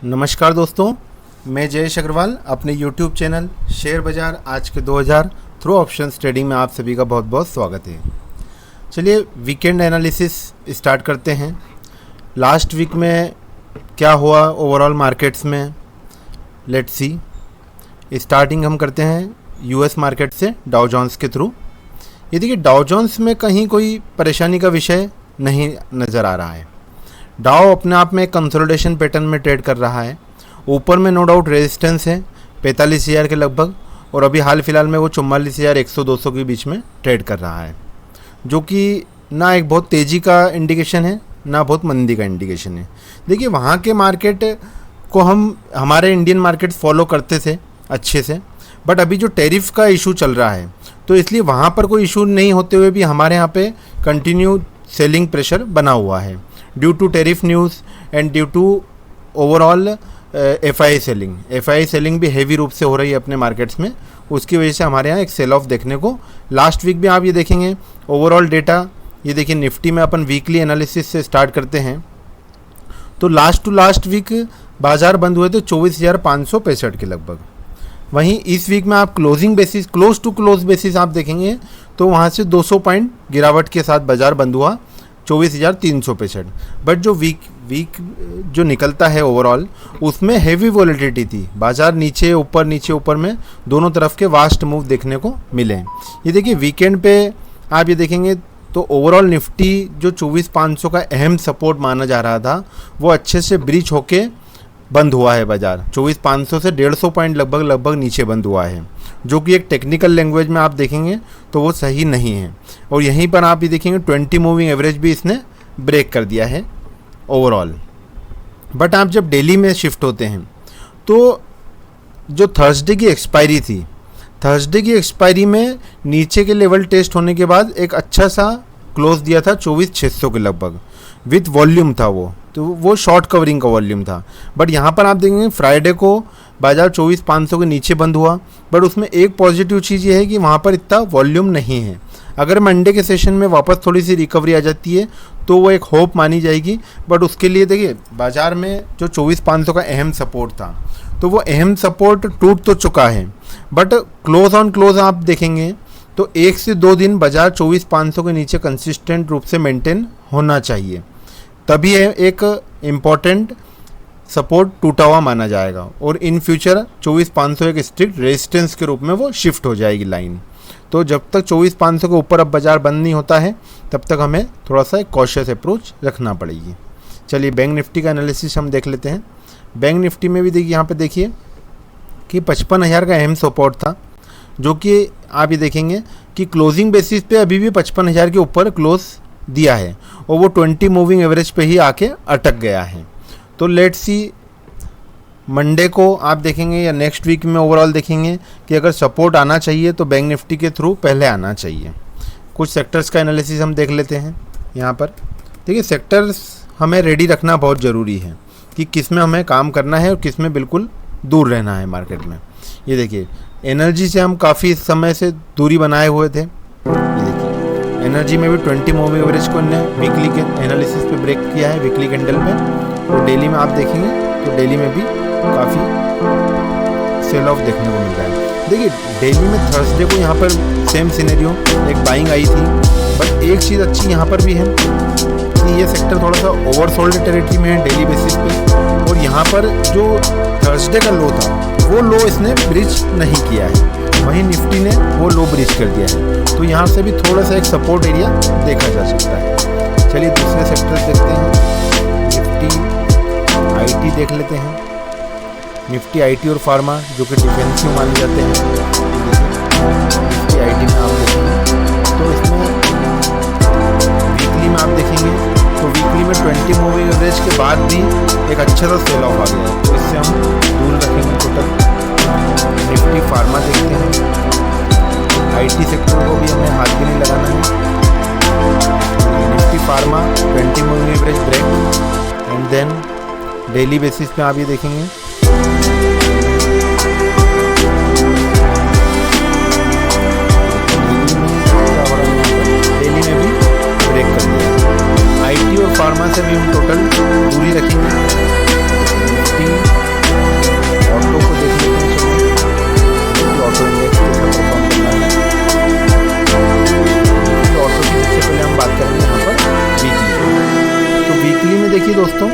नमस्कार दोस्तों, मैं जयेश अग्रवाल अपने YouTube चैनल शेयर बाज़ार आज के 2000 थ्रू ऑप्शंस ट्रेडिंग में आप सभी का बहुत बहुत स्वागत है। चलिए वीकेंड एनालिसिस स्टार्ट करते हैं। लास्ट वीक में क्या हुआ ओवरऑल मार्केट्स में, लेट्स सी। स्टार्टिंग हम करते हैं US मार्केट से डाउ जोन्स के थ्रू। ये देखिए डाउ जोन्स में कहीं कोई परेशानी का विषय नहीं नज़र आ रहा है। डाउ अपने आप में कंसोलिडेशन पैटर्न में ट्रेड कर रहा है। ऊपर में नो डाउट रेजिस्टेंस है 45,000 के लगभग, और अभी हाल फिलहाल में वो 44,100-200 के बीच में ट्रेड कर रहा है, जो कि ना एक बहुत तेज़ी का इंडिकेशन है ना बहुत मंदी का इंडिकेशन है। देखिए वहाँ के मार्केट को हमारे इंडियन मार्केट फॉलो करते थे अच्छे से, बट अभी जो टैरिफ का इशू चल रहा है तो इसलिए वहाँ पर कोई इशू नहीं होते हुए भी हमारे यहाँ पे कंटिन्यू सेलिंग प्रेशर बना हुआ है due to tariff news and due to overall FII selling भी हेवी रूप से हो रही है अपने मार्केट्स में। उसकी वजह से हमारे यहाँ एक सेल ऑफ देखने को लास्ट वीक भी आप ये देखेंगे ओवरऑल डेटा। ये देखिए निफ्टी में अपन वीकली एनालिसिस से स्टार्ट करते हैं तो लास्ट टू लास्ट वीक बाजार बंद हुए थे 24,565 के लगभग। वहीं इस वीक में आप closing basis close to close basis आप देखेंगे तो वहाँ से 200 पॉइंट गिरावट के साथ बाजार बंद हुआ 24,365। बट जो वीक जो निकलता है ओवरऑल उसमें हेवी वॉलेटिलिटी थी। बाजार नीचे ऊपर में दोनों तरफ के वास्ट मूव देखने को मिले। ये देखिए वीकेंड पे आप ये देखेंगे तो ओवरऑल निफ्टी जो 24,500 का अहम सपोर्ट माना जा रहा था वो अच्छे से ब्रीच होके बंद हुआ है। बाजार 24,500 से 150 पॉइंट लगभग नीचे बंद हुआ है, जो कि एक टेक्निकल लैंग्वेज में आप देखेंगे तो वो सही नहीं है। और यहीं पर आप ये देखेंगे 20 मूविंग एवरेज भी इसने ब्रेक कर दिया है ओवरऑल। बट आप जब डेली में शिफ्ट होते हैं तो जो थर्सडे की एक्सपायरी थी, थर्सडे की एक्सपायरी में नीचे के लेवल टेस्ट होने के बाद एक अच्छा सा क्लोज दिया था 24,600 के लगभग विथ वॉल्यूम था वो, तो वो शॉर्ट कवरिंग का वॉल्यूम था। बट यहाँ पर आप देखेंगे फ्राइडे को बाजार 24,500 के नीचे बंद हुआ, बट उसमें एक पॉजिटिव चीज़ ये है कि वहाँ पर इतना वॉल्यूम नहीं है। अगर मंडे के सेशन में वापस थोड़ी सी रिकवरी आ जाती है तो वो एक होप मानी जाएगी। बट उसके लिए देखिए बाजार में जो 24,500 का अहम सपोर्ट था तो वो अहम सपोर्ट टूट तो चुका है, बट क्लोज ऑन क्लोज आप देखेंगे तो 1 से 2 दिन बाजार 24,500 के नीचे कंसिस्टेंट रूप से मेंटेन होना चाहिए, तभी एक इम्पॉर्टेंट सपोर्ट टूटा हुआ माना जाएगा और इन फ्यूचर 24,500 एक स्ट्रिक्ट रेजिस्टेंस के रूप में वो शिफ्ट हो जाएगी लाइन। तो जब तक 24,500 के ऊपर अब बाजार बंद नहीं होता है तब तक हमें थोड़ा सा एक कॉशियस अप्रोच रखना पड़ेगी। चलिए बैंक निफ्टी का एनालिसिस हम देख लेते हैं। बैंक निफ्टी में भी देखिए यहाँ पे देखिए कि 55,000 का अहम सपोर्ट था, जो कि आप ये देखेंगे कि क्लोजिंग बेसिस पे अभी भी 55,000 के ऊपर क्लोज दिया है और वो 20 मूविंग एवरेज पे ही आके अटक गया है। तो लेट्स सी मंडे को आप देखेंगे या नेक्स्ट वीक में ओवरऑल देखेंगे कि अगर सपोर्ट आना चाहिए तो बैंक निफ्टी के थ्रू पहले आना चाहिए। कुछ सेक्टर्स का एनालिसिस हम देख लेते हैं। यहाँ पर देखिए सेक्टर्स हमें रेडी रखना बहुत ज़रूरी है कि किस में हमें काम करना है और किस में बिल्कुल दूर रहना है मार्केट में। ये देखिए एनर्जी से हम काफ़ी समय से दूरी बनाए हुए थे। ये देखिए एनर्जी में भी 20 मूविंग एवरेज को इन्हें वीकली के एनालिसिस पे ब्रेक किया है वीकली कैंडल में, और डेली में आप देखेंगे तो डेली में भी काफ़ी सेल ऑफ देखने को मिल रहा है। देखिए डेली में थर्सडे को यहाँ पर सेम सिनेरियो एक बाइंग आई थी, बट एक चीज़ अच्छी यहाँ पर भी है कि ये सेक्टर थोड़ा सा ओवरसोल्ड टेरिटरी में है डेली बेसिस पे, और यहाँ पर जो थर्सडे का लो था वो लो इसने ब्रिज नहीं किया है, वहीं निफ्टी ने वो लो ब्रिज कर दिया है। तो यहाँ से भी थोड़ा सा एक सपोर्ट एरिया देखा जा सकता है। चलिए दूसरे सेक्टर देखते हैं। निफ्टी IT देख लेते हैं। निफ्टी IT और फार्मा जो कि डिफेंसिव माने जाते हैं, निफ्टी IT में आप देखेंगे तो इसमें वीकली में आप देखेंगे तो वीकली में 20 मूविंग एवरेज के बाद भी एक अच्छा सा सेल ऑफ आ गया है, तो इससे हम दूर रखेंगे टोटल। निफ्टी फार्मा देखते हैं। IT सेक्टर को भी हमें हाथ भी नहीं लगाना है। Nifty pharma 20 moving average break and then daily basis पे आप ये देखेंगे डेली में भी ब्रेक कर दिया। IT और फार्मा से भी हम टोटल दूरी रखेंगे। निफ्टी देखिए दोस्तों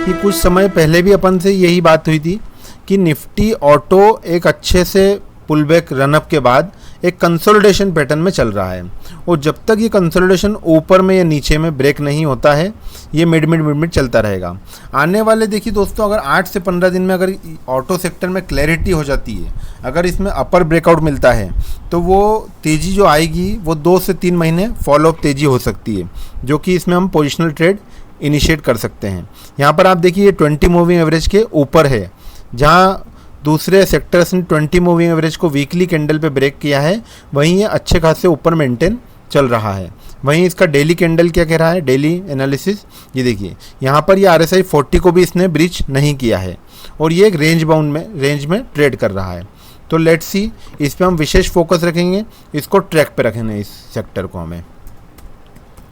कि कुछ समय पहले भी अपन से यही बात हुई थी कि निफ्टी ऑटो एक अच्छे से पुल बैक रनअप के बाद एक कंसोलिडेशन पैटर्न में चल रहा है, और जब तक ये कंसोलिडेशन ऊपर में या नीचे में ब्रेक नहीं होता है ये मिड चलता रहेगा। आने वाले देखिए दोस्तों, अगर 8 से 15 दिन में अगर ऑटो सेक्टर में क्लैरिटी हो जाती है, अगर इसमें अपर ब्रेकआउट मिलता है तो वो तेज़ी जो आएगी वो 2 से 3 महीने फॉलोअप तेज़ी हो सकती है, जो कि इसमें हम पोजिशनल ट्रेड इनिशिएट कर सकते हैं। यहाँ पर आप देखिए ये 20 मूविंग एवरेज के ऊपर है, जहाँ दूसरे सेक्टर्स ने 20 मूविंग एवरेज को वीकली कैंडल पे ब्रेक किया है, वहीं ये अच्छे खासे ऊपर मेंटेन चल रहा है। वहीं इसका डेली कैंडल क्या कह रहा है, डेली एनालिसिस ये देखिए, यहाँ पर ये RSI 40 को भी इसने ब्रीच नहीं किया है, और ये एक रेंज में ट्रेड कर रहा है। तो लेट्स सी, इस पर हम विशेष फोकस रखेंगे, इसको ट्रैक पे रखना है इस सेक्टर को हमें।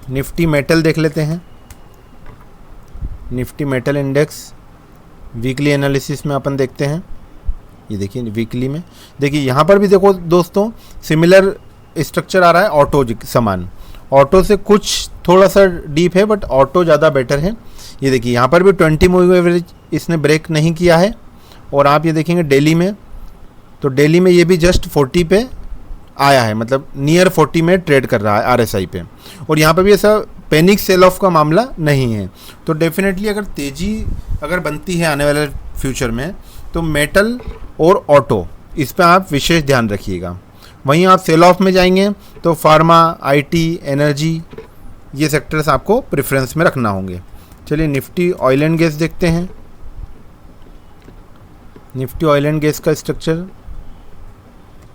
निफ्टी मेटल देख लेते हैं। Nifty metal index weekly analysis में अपन देखते हैं। ये देखिए वीकली में देखिए, यहाँ पर भी देखो दोस्तों सिमिलर स्ट्रक्चर आ रहा है ऑटो समान। ऑटो से कुछ थोड़ा सा डीप है बट ऑटो ज़्यादा बेटर है। ये देखिए यहाँ पर भी 20 मूविंग एवरेज इसने ब्रेक नहीं किया है, और आप ये देखेंगे डेली में, तो डेली में ये भी जस्ट 40 पे आया है, मतलब नियर 40 में ट्रेड कर रहा है RSI पे, और यहाँ पर भी ऐसा पैनिक सेल ऑफ का मामला नहीं है। तो डेफिनेटली अगर तेज़ी अगर बनती है आने वाले फ्यूचर में, तो मेटल और ऑटो इस पर आप विशेष ध्यान रखिएगा। वहीं आप सेल ऑफ में जाएंगे तो फार्मा, IT, एनर्जी, ये सेक्टर्स आपको प्रेफरेंस में रखना होंगे। चलिए निफ्टी ऑयल एंड गैस देखते हैं। निफ्टी ऑयल एंड गैस का स्ट्रक्चर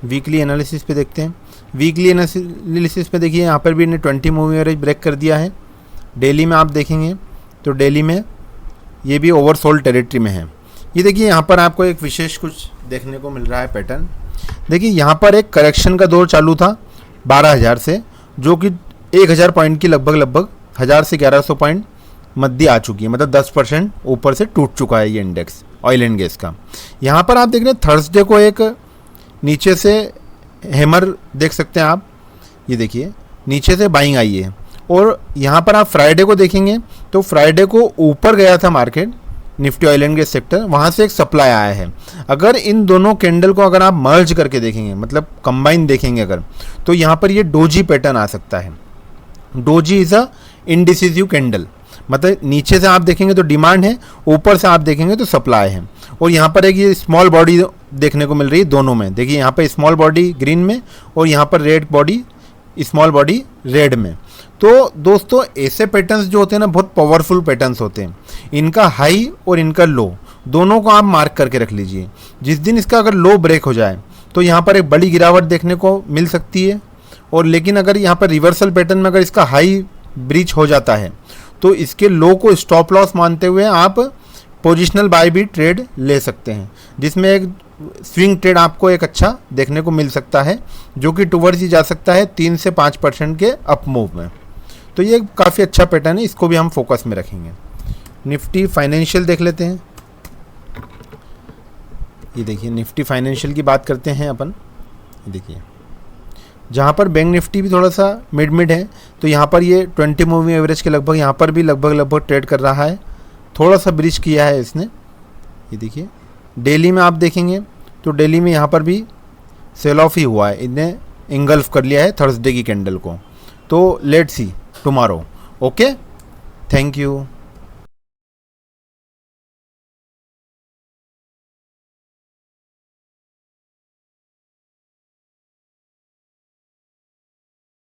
वीकली एनालिसिस पे देखते हैं। वीकली एनालिसिस पे देखिए यहाँ पर भी इन्हें 20 मूविंग एवरेज ब्रेक कर दिया है। डेली में आप देखेंगे तो डेली में ये भी ओवरसोल्ड टेरिटरी में है। ये देखिए यहाँ पर आपको एक विशेष कुछ देखने को मिल रहा है पैटर्न। देखिए यहाँ पर एक करेक्शन का दौर चालू था 12,000 से, जो कि 1,000 पॉइंट की लगभग 1,000 से 1,100 पॉइंट मध्य आ चुकी है, मतलब 10% ऊपर से टूट चुका है ये इंडेक्स ऑयल एंड गैस का। यहाँ पर आप देख रहे हैं थर्सडे को एक नीचे से हैमर देख सकते हैं आप, ये देखिए नीचे से बाइंग आई है, और यहाँ पर आप फ्राइडे को देखेंगे तो फ्राइडे को ऊपर गया था market Nifty oil and gas sector, वहाँ से एक सप्लाई आया है। अगर इन दोनों कैंडल को अगर आप मर्ज करके देखेंगे, मतलब कंबाइन देखेंगे अगर, तो यहाँ पर ये डोजी पैटर्न आ सकता है। Doji is a indecisive candle, मतलब नीचे से आप देखेंगे तो डिमांड है, ऊपर से आप देखेंगे तो सप्लाई है, और यहाँ पर एक ये स्मॉल बॉडी देखने को मिल रही है दोनों में। देखिए यहाँ पर स्मॉल बॉडी ग्रीन में और यहाँ पर red body, small body red में। तो दोस्तों ऐसे पैटर्न्स जो होते हैं ना, बहुत पावरफुल पैटर्न्स होते हैं। इनका हाई और इनका लो दोनों को आप मार्क करके रख लीजिए। जिस दिन इसका अगर लो ब्रेक हो जाए तो यहाँ पर एक बड़ी गिरावट देखने को मिल सकती है, और लेकिन अगर यहाँ पर रिवर्सल पैटर्न में अगर इसका हाई ब्रीच हो जाता है तो इसके लो को स्टॉप लॉस मानते हुए आप पोजिशनल बाय भी ट्रेड ले सकते हैं, जिसमें एक स्विंग ट्रेड आपको एक अच्छा देखने को मिल सकता है, जो कि टुवर्ड्स ही जा सकता है 3 से 5% के अप मूव में। तो ये काफ़ी अच्छा पैटर्न है, इसको भी हम फोकस में रखेंगे। निफ्टी फाइनेंशियल देख लेते हैं। ये देखिए निफ्टी फाइनेंशियल की बात करते हैं अपन। देखिए जहाँ पर बैंक निफ्टी भी थोड़ा सा मिड है, तो यहाँ पर ये 20 मूविंग एवरेज के लगभग यहाँ पर भी लगभग ट्रेड कर रहा है, थोड़ा सा ब्रीच किया है इसने। ये देखिए डेली में आप देखेंगे तो डेली में यहाँ पर भी सेल ऑफ ही हुआ है, इन्हें इंगल्फ कर लिया है थर्सडे की कैंडल को। तो let's see tomorrow. Okay, thank you.